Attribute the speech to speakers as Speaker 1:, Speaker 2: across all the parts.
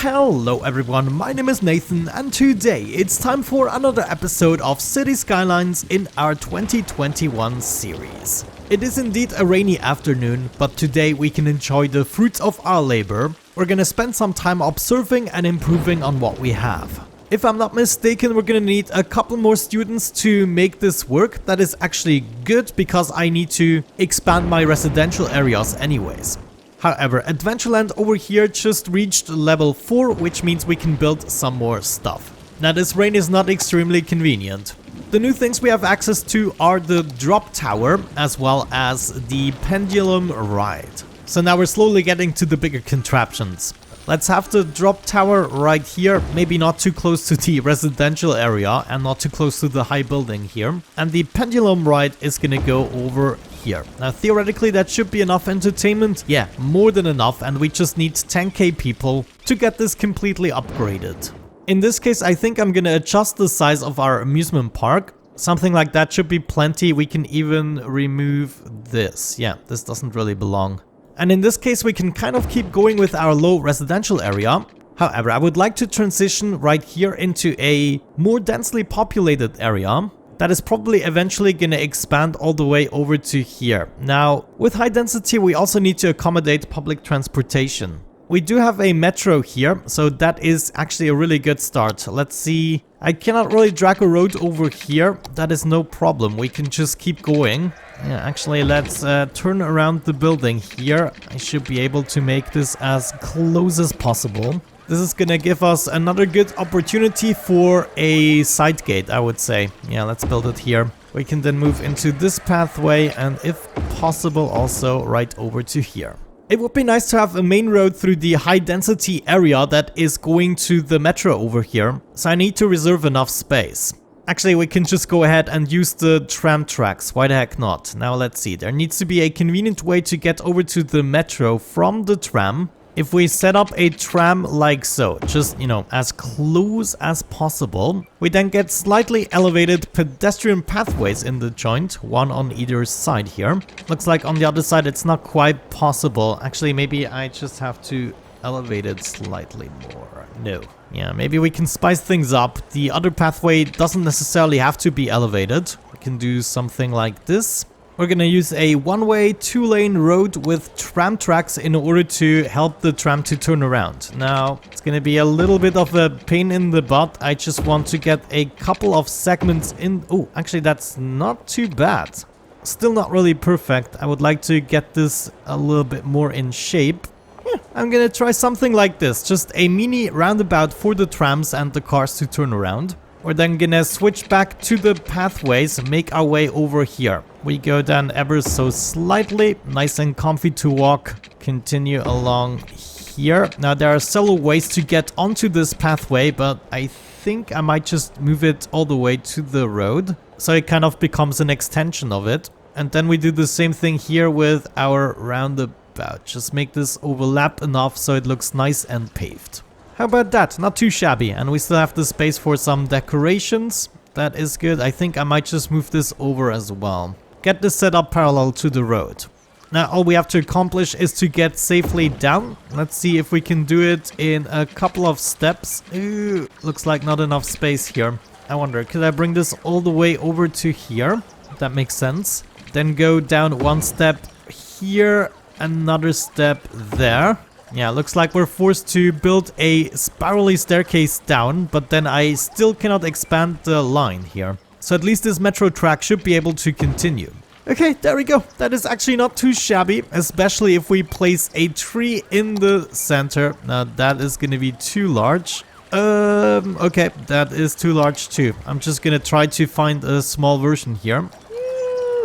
Speaker 1: Hello everyone, my name is Nathan and today it's time for another episode of City Skylines in our 2021 series. It is indeed a rainy afternoon, but today we can enjoy the fruits of our labor. We're gonna spend some time observing and improving on what we have. If I'm not mistaken, we're gonna need a couple more students to make this work. That is actually good because I need to expand my residential areas anyways. However, Adventureland over here just reached level 4, which means we can build some more stuff. Now this rain is not extremely convenient. The new things we have access to are the drop tower as well as the pendulum ride. So now we're slowly getting to the bigger contraptions. Let's have the drop tower right here, maybe not too close to the residential area and not too close to the high building here. And the pendulum ride is gonna go over here. Now theoretically that should be enough entertainment. Yeah, more than enough, and we just need 10k people to get this completely upgraded. In this case I think I'm gonna adjust the size of our amusement park. Something like that should be plenty. We can even remove this. Yeah, this doesn't really belong. And in this case we can kind of keep going with our low residential area. However, I would like to transition right here into a more densely populated area. That is probably eventually going to expand all the way over to here. Now, with high density, we also need to accommodate public transportation. We do have a metro here, so that is actually a really good start. Let's see. I cannot really drag a road over here. That is no problem. We can just keep going. Yeah, actually, let's turn around the building here. I should be able to make this as close as possible. This is gonna give us another good opportunity for a side gate, I would say. Yeah, let's build it here. We can then move into this pathway and if possible also right over to here. It would be nice to have a main road through the high density area that is going to the metro over here. So I need to reserve enough space. Actually, we can just go ahead and use the tram tracks. Why the heck not? Now let's see. There needs to be a convenient way to get over to the metro from the tram. If we set up a tram like so, just, you know, as close as possible, we then get slightly elevated pedestrian pathways in the joint, one on either side here. Looks like on the other side it's not quite possible. Actually, maybe I just have to elevate it slightly more. No. Yeah, maybe we can spice things up. The other pathway doesn't necessarily have to be elevated. We can do something like this. We're gonna use a one-way, two-lane road with tram tracks in order to help the tram to turn around. Now, it's gonna be a little bit of a pain in the butt. I just want to get a couple of segments in. Oh, actually, that's not too bad. Still not really perfect. I would like to get this a little bit more in shape. Yeah, I'm gonna try something like this. Just a mini roundabout for the trams and the cars to turn around. We're then gonna switch back to the pathways and make our way over here. We go down ever so slightly, nice and comfy to walk. Continue along here. Now there are several ways to get onto this pathway, but I think I might just move it all the way to the road. So it kind of becomes an extension of it. And then we do the same thing here with our roundabout. Just make this overlap enough so it looks nice and paved. How about that? Not too shabby. And we still have the space for some decorations. That is good. I think I might just move this over as well. Get this set up parallel to the road. Now all we have to accomplish is to get safely down. Let's see if we can do it in a couple of steps. Ooh, looks like not enough space here. I wonder, could I bring this all the way over to here? That makes sense. Then go down one step here, another step there. Yeah, looks like we're forced to build a spirally staircase down, but then I still cannot expand the line here. So at least this metro track should be able to continue. Okay, there we go. That is actually not too shabby, especially if we place a tree in the center. Now that is going to be too large. Okay, that is too large too. I'm just going to try to find a small version here.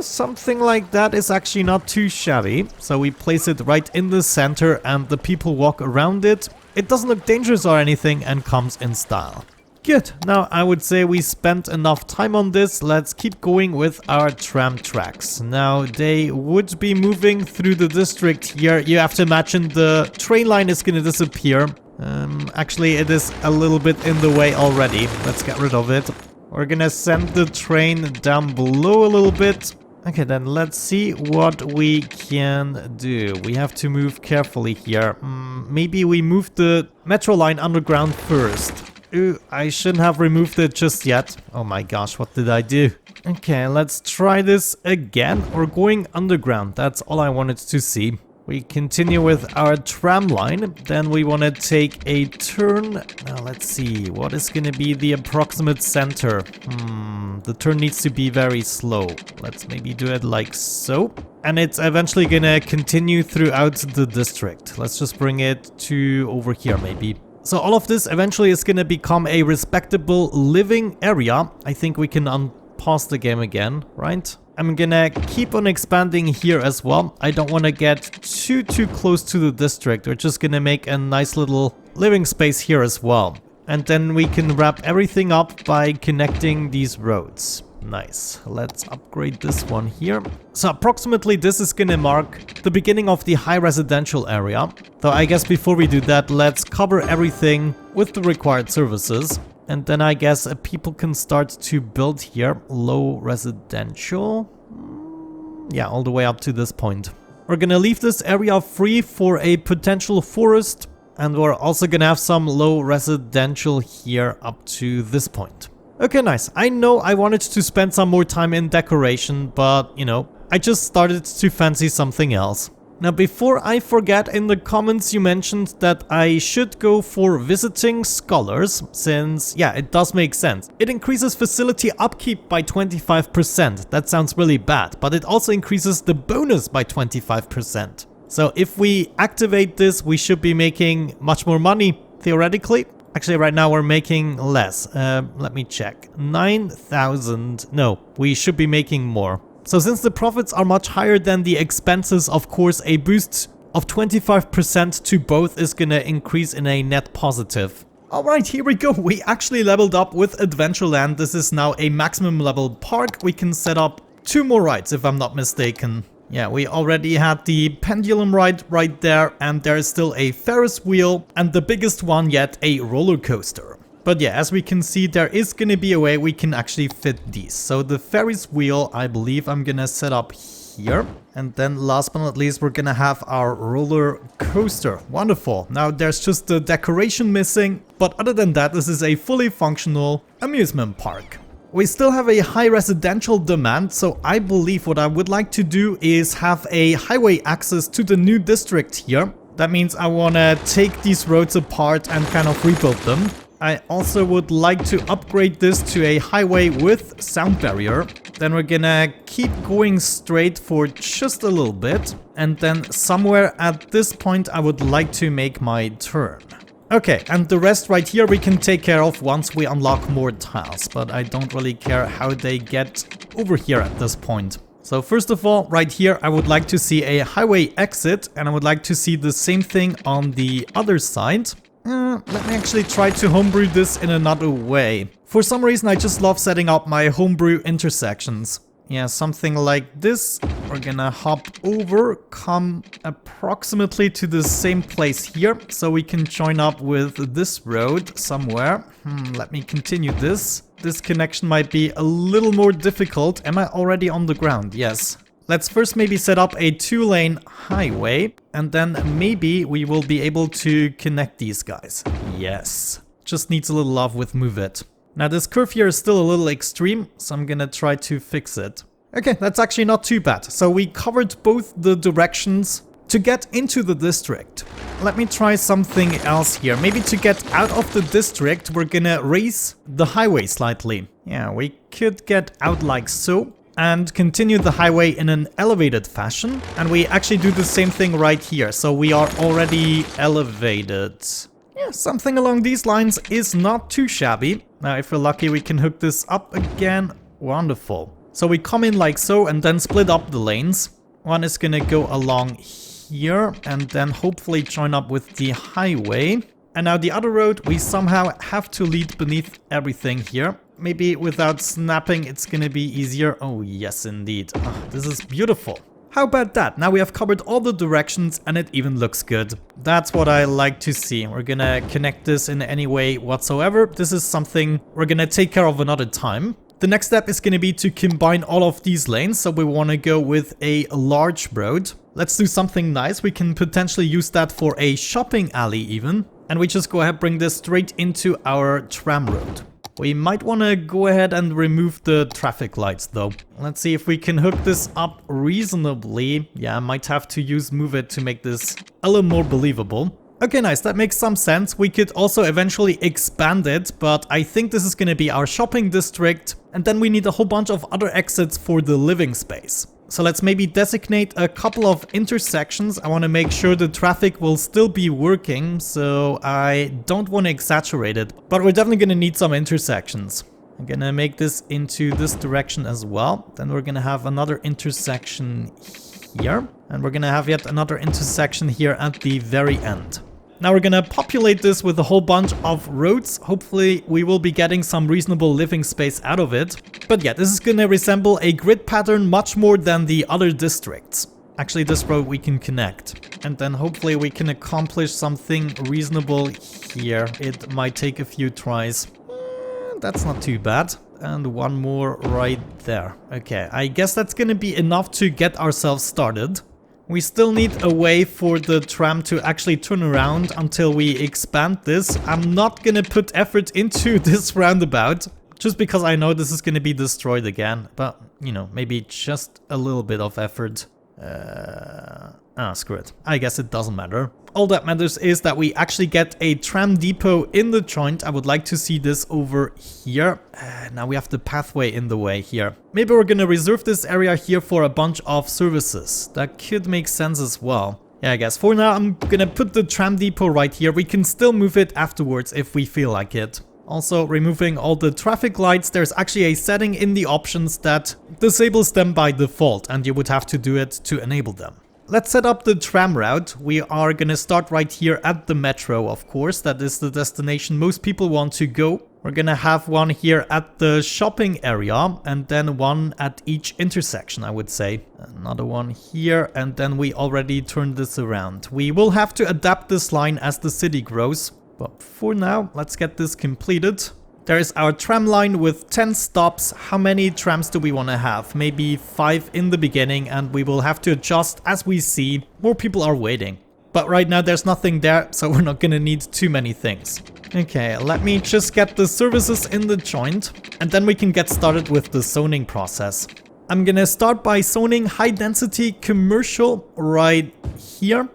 Speaker 1: Something like that is actually not too shabby. So we place it right in the center and the people walk around it. It doesn't look dangerous or anything and comes in style. Good. Now I would say we spent enough time on this. Let's keep going with our tram tracks. Now they would be moving through the district here. You have to imagine the train line is going to disappear. Actually it is a little bit in the way already. Let's get rid of it. We're gonna send the train down below a little bit. Okay, then let's see what we can do. We have to move carefully here. Maybe we move the metro line underground first. Ooh, I shouldn't have removed it just yet. Oh my gosh, what did I do? Okay, let's try this again. We're going underground. That's all I wanted to see. We continue with our tram line. Then we want to take a turn. Now let's see. What is going to be the approximate center? The turn needs to be very slow. Let's maybe do it like so. And it's eventually going to continue throughout the district. Let's just bring it to over here maybe. So all of this eventually is going to become a respectable living area. I think we can unpause the game again, right? I'm gonna keep on expanding here as well. I don't want to get too close to the district. We're just gonna make a nice little living space here as well. And then we can wrap everything up by connecting these roads. Nice. Let's upgrade this one here. So approximately this is gonna mark the beginning of the high residential area. Though I guess before we do that, let's cover everything with the required services. And then I guess people can start to build here. Low residential. Yeah, all the way up to this point. We're gonna leave this area free for a potential forest. And we're also gonna have some low residential here up to this point. Okay, nice. I know I wanted to spend some more time in decoration, but, you know, I just started to fancy something else. Now, before I forget, in the comments you mentioned that I should go for visiting scholars, since, yeah, it does make sense. It increases facility upkeep by 25%. That sounds really bad, but it also increases the bonus by 25%. So if we activate this, we should be making much more money, theoretically. Actually, right now we're making less. Let me check. 9,000. No, we should be making more. So since the profits are much higher than the expenses, of course, a boost of 25% to both is gonna increase in a net positive. Alright, here we go. We actually leveled up with Adventureland. This is now a maximum level park. We can set up 2 more rides if I'm not mistaken. Yeah, we already had the pendulum ride right there, and there is still a Ferris wheel, and the biggest one yet, a roller coaster. But yeah, as we can see, there is going to be a way we can actually fit these. So the Ferris wheel, I believe I'm going to set up here. And then last but not least, we're going to have our roller coaster. Wonderful. Now there's just the decoration missing. But other than that, this is a fully functional amusement park. We still have a high residential demand, so I believe what I would like to do is have a highway access to the new district here. That means I want to take these roads apart and kind of rebuild them. I also would like to upgrade this to a highway with sound barrier. Then we're gonna keep going straight for just a little bit. And then somewhere at this point I would like to make my turn. Okay, and the rest right here we can take care of once we unlock more tiles. But I don't really care how they get over here at this point. So first of all, right here I would like to see a highway exit. And I would like to see the same thing on the other side. Let me actually try to homebrew this in another way. For some reason, I just love setting up my homebrew intersections. Yeah, something like this. We're gonna hop over, come approximately to the same place here, so we can join up with this road somewhere. Let me continue this. This connection might be a little more difficult. Am I already on the ground? Yes. Let's first maybe set up a 2-lane highway, and then maybe we will be able to connect these guys. Yes. Just needs a little love with Move It. Now this curve here is still a little extreme, so I'm gonna try to fix it. Okay, that's actually not too bad. So we covered both the directions to get into the district. Let me try something else here. Maybe to get out of the district, we're gonna raise the highway slightly. Yeah, we could get out like so. And continue the highway in an elevated fashion. And we actually do the same thing right here. So we are already elevated. Yeah, something along these lines is not too shabby. Now, if we're lucky, we can hook this up again. Wonderful. So we come in like so and then split up the lanes. One is gonna go along here and then hopefully join up with the highway. And now the other road, we somehow have to lead beneath everything here. Maybe without snapping, it's gonna be easier. Oh, yes, indeed. Oh, this is beautiful. How about that? Now we have covered all the directions and it even looks good. That's what I like to see. We're gonna connect this in any way whatsoever. This is something we're gonna take care of another time. The next step is going to be to combine all of these lanes. So we want to go with a large road. Let's do something nice. We can potentially use that for a shopping alley even. And we just go ahead and bring this straight into our tram road. We might want to go ahead and remove the traffic lights though. Let's see if we can hook this up reasonably. Yeah, I might have to move it to make this a little more believable. Okay, nice. That makes some sense. We could also eventually expand it, but I think this is going to be our shopping district. And then we need a whole bunch of other exits for the living space. So let's maybe designate a couple of intersections. I want to make sure the traffic will still be working, so I don't want to exaggerate it. But we're definitely going to need some intersections. I'm going to make this into this direction as well. Then we're going to have another intersection here. And we're going to have yet another intersection here at the very end. Now we're going to populate this with a whole bunch of roads. Hopefully we will be getting some reasonable living space out of it. But yeah, this is going to resemble a grid pattern much more than the other districts. Actually, this road we can connect. And then hopefully we can accomplish something reasonable here. It might take a few tries. That's not too bad. And one more right there. Okay, I guess that's going to be enough to get ourselves started. We still need a way for the tram to actually turn around until we expand this. I'm not gonna put effort into this roundabout, just because I know this is gonna be destroyed again. But, you know, maybe just a little bit of effort. Screw it. I guess it doesn't matter. All that matters is that we actually get a tram depot in the joint. I would like to see this over here. Now we have the pathway in the way here. Maybe we're gonna reserve this area here for a bunch of services. That could make sense as well. Yeah, I guess for now I'm gonna put the tram depot right here. We can still move it afterwards if we feel like it. Also, removing all the traffic lights, there's actually a setting in the options that disables them by default, and you would have to do it to enable them. Let's set up the tram route. We are gonna start right here at the metro, of course. That is the destination most people want to go. We're gonna have one here at the shopping area, and then one at each intersection, I would say. Another one here, and then we already turned this around. We will have to adapt this line as the city grows. But for now, let's get this completed. There is our tram line with 10 stops. How many trams do we want to have? Maybe 5 in the beginning, and we will have to adjust as we see more people are waiting. But right now there's nothing there, so we're not gonna need too many things. Okay, let me just get the services in the joint, and then we can get started with the zoning process. I'm gonna start by zoning high density commercial right here.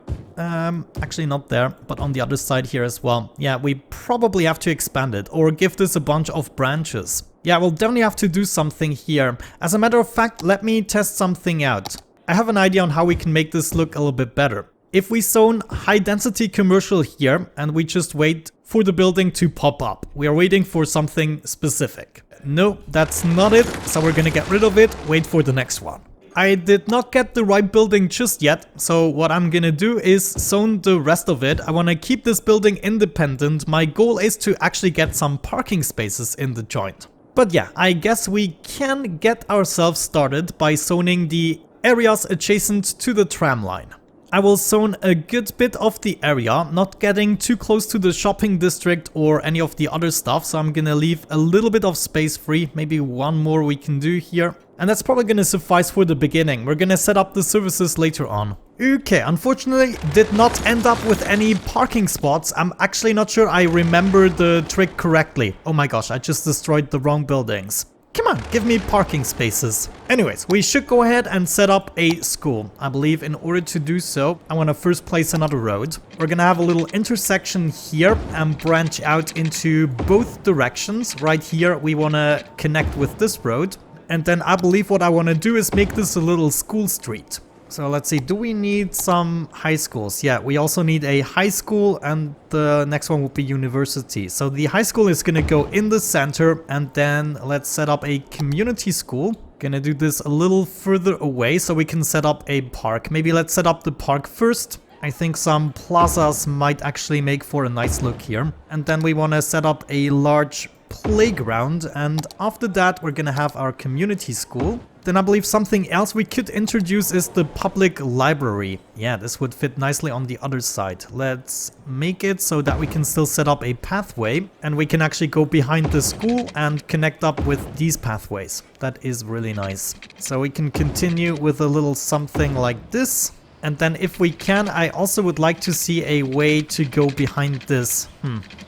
Speaker 1: Actually not there, but on the other side here as well. Yeah, we probably have to expand it or give this a bunch of branches. Yeah, we'll definitely have to do something here. As a matter of fact, let me test something out. I have an idea on how we can make this look a little bit better. If we zone high density commercial here and we just wait for the building to pop up, we are waiting for something specific. No, that's not it. So we're gonna get rid of it, wait for the next one. I did not get the right building just yet, so what I'm gonna do is zone the rest of it. I want to keep this building independent. My goal is to actually get some parking spaces in the joint. But yeah, I guess we can get ourselves started by zoning the areas adjacent to the tram line. I will zone a good bit of the area, not getting too close to the shopping district or any of the other stuff, so I'm gonna leave a little bit of space free, maybe one more we can do here. And that's probably gonna suffice for the beginning. We're gonna set up the services later on. Okay, unfortunately did not end up with any parking spots. I'm actually not sure I remember the trick correctly. Oh my gosh, I just destroyed the wrong buildings. Come on, give me parking spaces. Anyways, we should go ahead and set up a school. I believe in order to do so, I want to first place another road. We're gonna have a little intersection here and branch out into both directions. Right here, we want to connect with this road. And then I believe what I want to do is make this a little school street. So let's see, do we need some high schools? Yeah, we also need a high school, and the next one will be university. So the high school is gonna go in the center, and then let's set up a community school. Gonna do this a little further away so we can set up a park. Maybe let's set up the park first. I think some plazas might actually make for a nice look here. And then we want to set up a large playground, and after that we're gonna have our community school. Then I believe something else we could introduce is the public library. Yeah, this would fit nicely on the other side. Let's make it so that we can still set up a pathway and we can actually go behind the school and connect up with these pathways. That is really nice. So we can continue with a little something like this. And then if we can, I also would like to see a way to go behind this.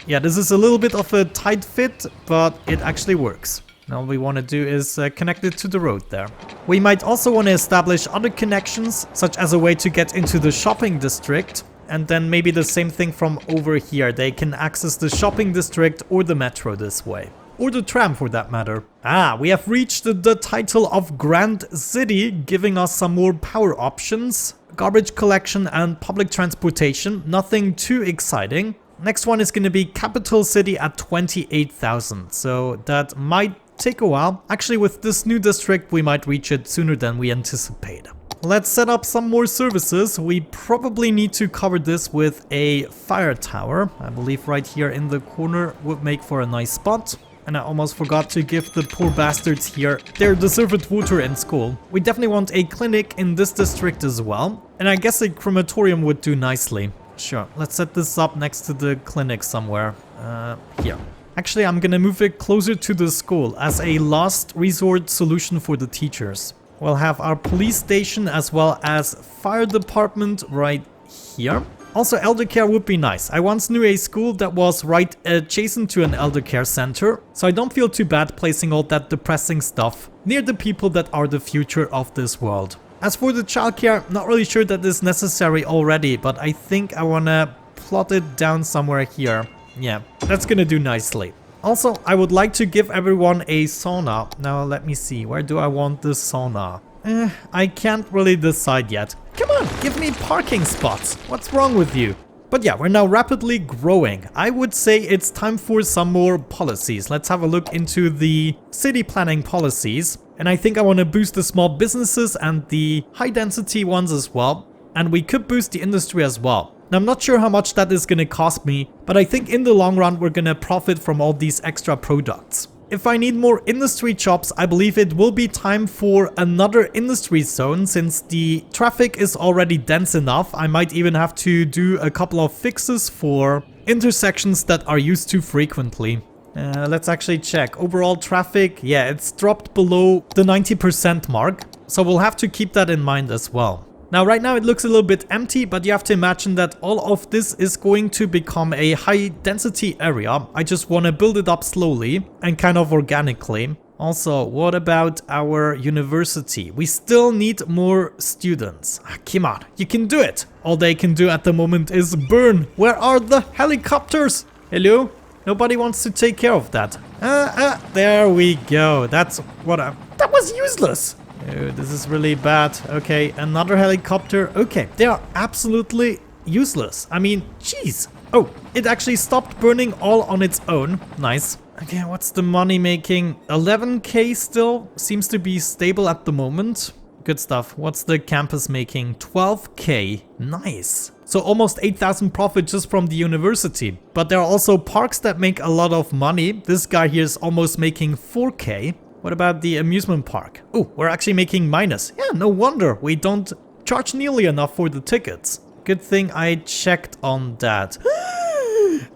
Speaker 1: Yeah, this is a little bit of a tight fit, but it actually works. Now all we want to do is connect it to the road there. We might also want to establish other connections, such as a way to get into the shopping district. And then maybe the same thing from over here. They can access the shopping district or the metro this way. Or the tram for that matter. Ah, we have reached the title of Grand City, giving us some more power options. Garbage collection and public transportation. Nothing too exciting. Next one is going to be Capital City at 28,000. So that might take a while. Actually, with this new district, we might reach it sooner than we anticipate. Let's set up some more services. We probably need to cover this with a fire tower. I believe right here in the corner would make for a nice spot. And I almost forgot to give the poor bastards here their deserved water in school. We definitely want a clinic in this district as well. And I guess a crematorium would do nicely. Sure, let's set this up next to the clinic somewhere. Here. Actually, I'm gonna move it closer to the school as a last resort solution for the teachers. We'll have our police station as well as fire department right here. Also, elder care would be nice. I once knew a school that was right adjacent to an elder care center, so I don't feel too bad placing all that depressing stuff near the people that are the future of this world. As for the childcare, not really sure that is necessary already, but I think I wanna plot it down somewhere here. Yeah, that's gonna do nicely. Also, I would like to give everyone a sauna. Now, let me see. Where do I want the sauna? I can't really decide yet. Come on, give me parking spots. What's wrong with you? But yeah, we're now rapidly growing. I would say it's time for some more policies. Let's have a look into the city planning policies. And I think I want to boost the small businesses and the high density ones as well. And we could boost the industry as well. Now, I'm not sure how much that is going to cost me, but I think in the long run, we're going to profit from all these extra products. If I need more industry jobs, I believe it will be time for another industry zone. Since the traffic is already dense enough, I might even have to do a couple of fixes for intersections that are used too frequently. Let's actually check. Overall traffic, yeah, it's dropped below the 90% mark. So we'll have to keep that in mind as well. Now, right now it looks a little bit empty, but you have to imagine that all of this is going to become a high density area. I just want to build it up slowly and kind of organically. Also, what about our university? We still need more students. Come on, you can do it. All they can do at the moment is burn. Where are the helicopters? Hello? Nobody wants to take care of that. There we go. That's what that was useless. Oh, this is really bad. Okay, another helicopter. Okay, they are absolutely useless. I mean, jeez. Oh, it actually stopped burning all on its own. Nice. Okay, what's the money making? 11k still seems to be stable at the moment. Good stuff. What's the campus making? 12k. Nice. So almost 8,000 profit just from the university. But there are also parks that make a lot of money. This guy here is almost making 4k. What about the amusement park? Oh, we're actually making minus. Yeah, no wonder we don't charge nearly enough for the tickets. Good thing I checked on that.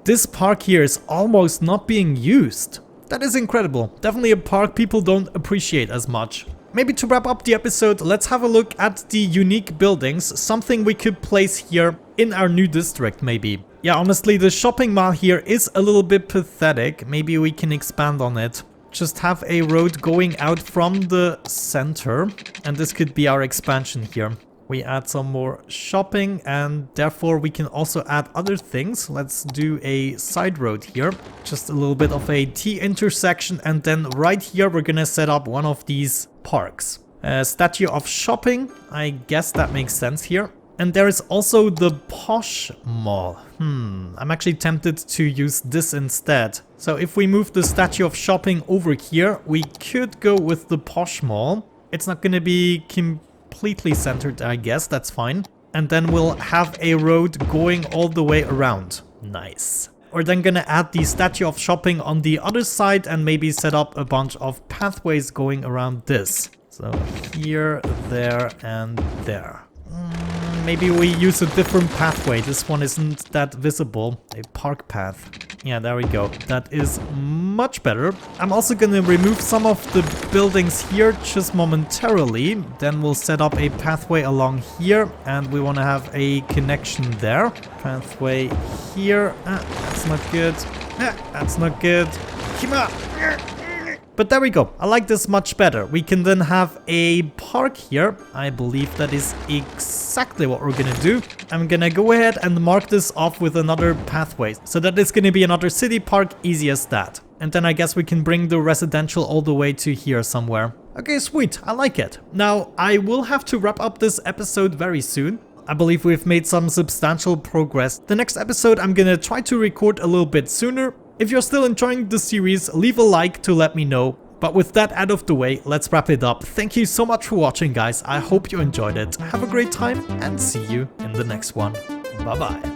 Speaker 1: This park here is almost not being used. That is incredible. Definitely a park people don't appreciate as much. Maybe to wrap up the episode, let's have a look at the unique buildings. Something we could place here in our new district, maybe. Yeah, honestly, the shopping mall here is a little bit pathetic. Maybe we can expand on it. Just have a road going out from the center, and this could be our expansion here. We add some more shopping, and therefore we can also add other things. Let's do a side road here, just a little bit of a T intersection, and then right here we're gonna set up one of these parks. Statue of shopping, I guess that makes sense here. And there is also the Posh Mall. I'm actually tempted to use this instead. So if we move the Statue of Shopping over here, we could go with the Posh Mall. It's not going to be completely centered, I guess. That's fine. And then we'll have a road going all the way around. Nice. We're then going to add the Statue of Shopping on the other side and maybe set up a bunch of pathways going around this. So here, there, and there. Maybe we use a different pathway. This one isn't that visible. A park path. Yeah, there we go. That is much better. I'm also gonna remove some of the buildings here just momentarily. Then we'll set up a pathway along here, and we want to have a connection there. Pathway here. That's not good. That's not good. Come on. But there we go. I like this much better. We can then have a park here. I believe that is exactly what we're gonna do. I'm gonna go ahead and mark this off with another pathway. So that is gonna be another city park, easy as that. And then I guess we can bring the residential all the way to here somewhere. Okay, sweet. I like it. Now, I will have to wrap up this episode very soon. I believe we've made some substantial progress. The next episode I'm gonna try to record a little bit sooner. If you're still enjoying the series, leave a like to let me know. But with that out of the way, let's wrap it up. Thank you so much for watching, guys. I hope you enjoyed it. Have a great time and see you in the next one. Bye bye.